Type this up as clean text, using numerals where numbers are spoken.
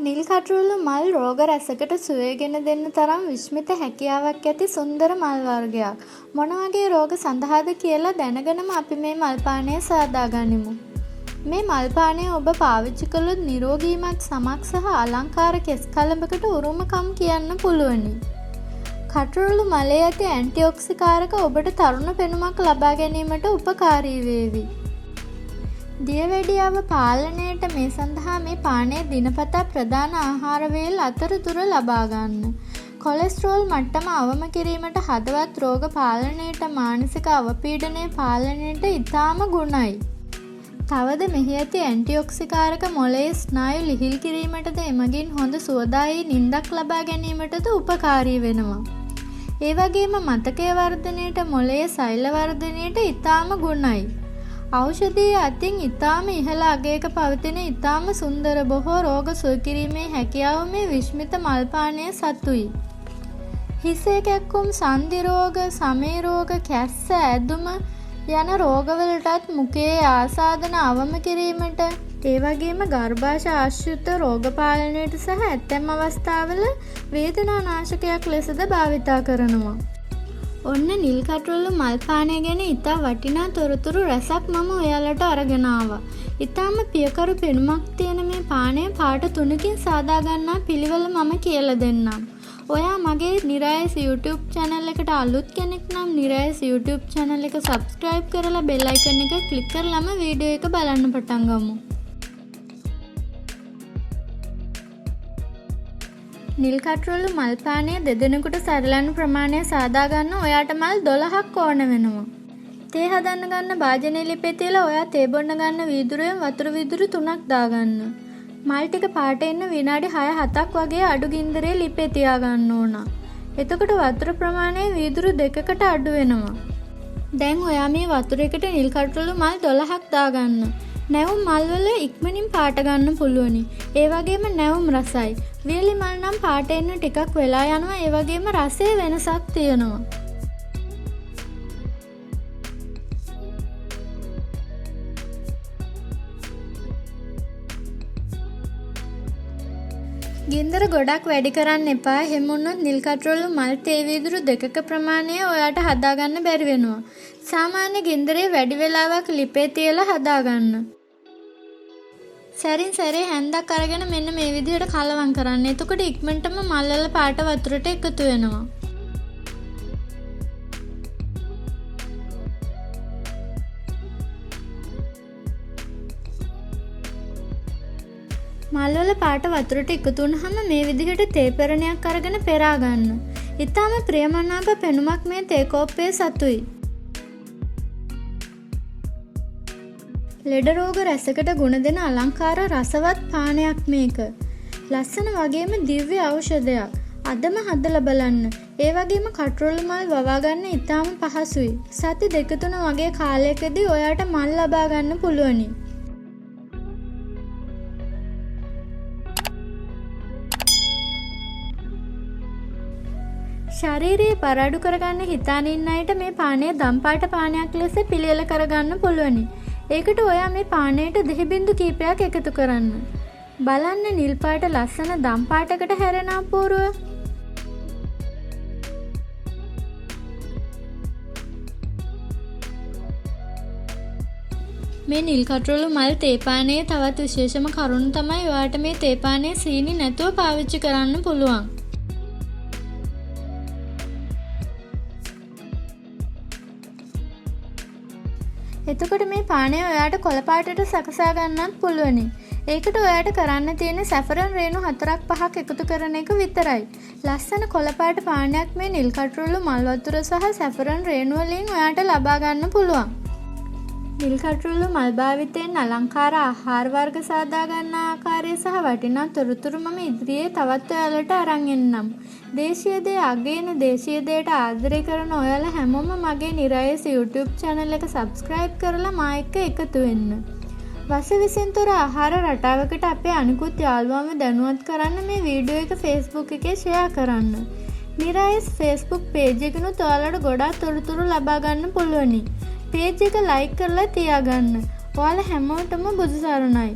නිල් කටරොළු මල් රෝග රැසකට සුවයගෙන දෙන්න තරම් විශ්මිත හැකියාවක් ඇති සුන්දර මල් වර්ගයක්. මොන වගේ රෝග සඳහාද කියලා දැනගෙනම අපි මේ මල් පානය සාදා ගනිමු. මේ මල් පානය ඔබ පාවිච්චි කළොත් නිරෝගීමත් සමක් සහ අලංකාර කෙස් කලඹකට උරුමකම් කියන්න පුළුවනි. කටරොළු මලේ ඇති ඇන්ටිඔක්සිකාරක ඔබට තරුණ පෙනුමක් ලබා ගැනීමට උපකාරී වේවි. දියවැඩියාව පාලනයට මේ සඳහා මේ පානය දිනපතා ප්‍රධාන ආහාර වේල් අතරතුර ලබා ගන්න. කොලෙස්ටරෝල් මට්ටම අවම කිරීමට හදවත් රෝග පාලනයට මානසික අවපීඩනය පාලනයට ඉතාම ගුණයි. තවද මෙහි ඇති ඇන්ටිඔක්සිකාරක මොළයේ ස්නායු ලිහිල් කිරීමටද එමගින් හොඳ සුවදායී නින්දක් ලබා ගැනීමටද උපකාරී වෙනවා. ඒ වගේම මතකය වර්ධනයට මොළයේ සෛල වර්ධනයට ඉතාම ගුණයි. ඖෂධය අතින් ඉතාම ඉහළ අගයක පවතින ඉතාම සුන්දර බොහෝ රෝග සුව කිරීමේ හැකියාව මේ විශ්මිත මල් පානය සතුයි. හිසේ කැක්කුම්, සන්ධි රෝග, සමේ රෝග, කැස්ස, ඇදුම යන රෝගවලටත් මුඛයේ ආසාදන අවම කිරීමට, ඒ වගේම ගර්භාෂය ආශ්‍රිත රෝග පාලනයට සහ ඇතැම් අවස්ථාවල වේදනානාශකයක් ලෙසද භාවිතා කරනවා. ඔන්න නිල් කටරොළු මල් පානය ගැන ඉතා වටිනා තොරතුරු රැසක් මම ඔයාලට අරගෙන ආවා. ඉතාම පියකරු පෙනුමක් තියෙන මේ පානය පාට 3කින් සාදා ගන්නා පිළිවෙල මම කියලා දෙන්නම්. ඔයා මගේ නිරායස් YouTube channel එකට අලුත් කෙනෙක් නම් නිරායස් YouTube channel එක subscribe කරලා bell icon එක click කරලාම වීඩියෝ එක බලන්න පටන් ගමු. නිල් කටරොළු මල් පානය දෙදෙනෙකුට සරලන ප්‍රමාණය සාදා ගන්න ඔයාට මල් 12ක් ඕන වෙනවා. තේ හදන්න ගන්න භාජනයේ ලිපේ තියලා ඔයා තේ බොන්න ගන්න වීදුරුවෙන් වතුර වීදුරු 3ක් දාගන්න. මල් ටික පාට එන්න විනාඩි 6-7ක් වගේ අඩු ගින්දරේ ලිපේ තියාගන්න ඕන. එතකොට වතුර ප්‍රමාණය වීදුරු 2කට අඩු වෙනවා. දැන් ඔයා මේ වතුර එකට නිල් කටරොළු මල් 12ක් දාගන්න. නැවුම් මල් වල ඉක්මනින් පාට ගන්න පුළුවනි. ඒ වගේම නැවුම් රසයි. වියලි මල් නම් පාට එන්න ටිකක් වෙලා යනවා. ඒ වගේම රසයේ වෙනසක් තියෙනවා. ගින්දර ගොඩක් වැඩි කරන්න එපා. එහෙම වුණොත් නිල් කටරොළු මල් තේ වීදුරු 2ක ප්‍රමාණය ඔයාට හදාගන්න බැරි වෙනවා. සාමාන්‍ය ගින්දරේ වැඩි වෙලාවක් ලිපේ තියලා හදාගන්න. සැරින් සැරේ හැන්දක් අරගෙන මෙන්න මේ විදිහට කලවම් කරන්න. එතකොට ඉක්මනටම මල් වල පාට වතුරට එකතු වෙනවා. මල් වල පාට වතුරට එකතු වුනහම මේ විදිහට තේ පෙරණයක් අරගෙන පෙරා ගන්න. ඊටාම ප්‍රියමනාප පෙනුමක් මේ තේ කෝප්පේ සතුයි. ලෙඩ රෝග රැසකට ගුණ දෙන අලංකාර රසවත් පානයක් මේක. ලස්සන වගේම දිව්‍ය ඖෂධයක්. අදම හදලා බලන්න. ඒ වගේම කටරොළු මල් වවා ගන්න ඉතාම පහසුයි. සති 2-3 වගේ කාලයකදී ඔයාට මල් ලබා ගන්න පුළුවනි. ශරීරයේ පරාඩු කරගන්න හිතාන ඉන්න අයට මේ පානය දම්පාට පානයක් ලෙස පිළියෙල කරගන්න පුළුවනි. ඒකට ඔයා මේ පානයට දෙහි බින්දු කීපයක් එකතු කරන්න. බලන්න නිල් පාට ලස්සන දම් පාටකට හැරෙන අපූර්ව. මේ නිල් කටරොළු මල් තේ පානයේ තවත් විශේෂම කරුණ තමයි ඔයාට මේ තේ පානය සීනි නැතුව පාවිච්චි කරන්න පුළුවන්. එතකොට මේ පානය ඔයාට කොළ පාටට සකසා ගන්නත් පුළුවනි. ඒකට ඔයාට කරන්න තියෙන සැෆරන් රේණු 4-5ක් එකතු කරන එක විතරයි. ලස්සන කොළ පාට පානයක් මේ නිල් කටරොළු මල් වතුර සහ සැෆරන් රේණු වලින් ඔයාට ලබා ගන්න පුළුවන්. නිල් කටරොළු මල් භාවිතයෙන් අලංකාර ආහාර වර්ග සාදා ගන්න ආකාරය සහ වටිනා තොරතුරු මම ඉදිරියේ තවත් ඔයාලට අරන් එන්නම්. දේශීය දේ අගයන දේශීය දේට ආදරය කරන ඔයාලා හැමෝම මගේ නිරායස් YouTube channel එක subscribe කරලා මා එක්ක එකතු වෙන්න. වස විසින්තර ආහාර රටාවකට අපේ අනිකුත් යාළුවන්ව දැනුවත් කරන්න මේ වීඩියෝ එක Facebook එකේ share කරන්න. නිරායස් Facebook page එකනොත් ඔයාලට ගොඩාක් තොරතුරු ලබා ගන්න පුළුවනි. page එක like කරලා තියාගන්න. ඔයාලා හැමෝටම බුදු සරණයි.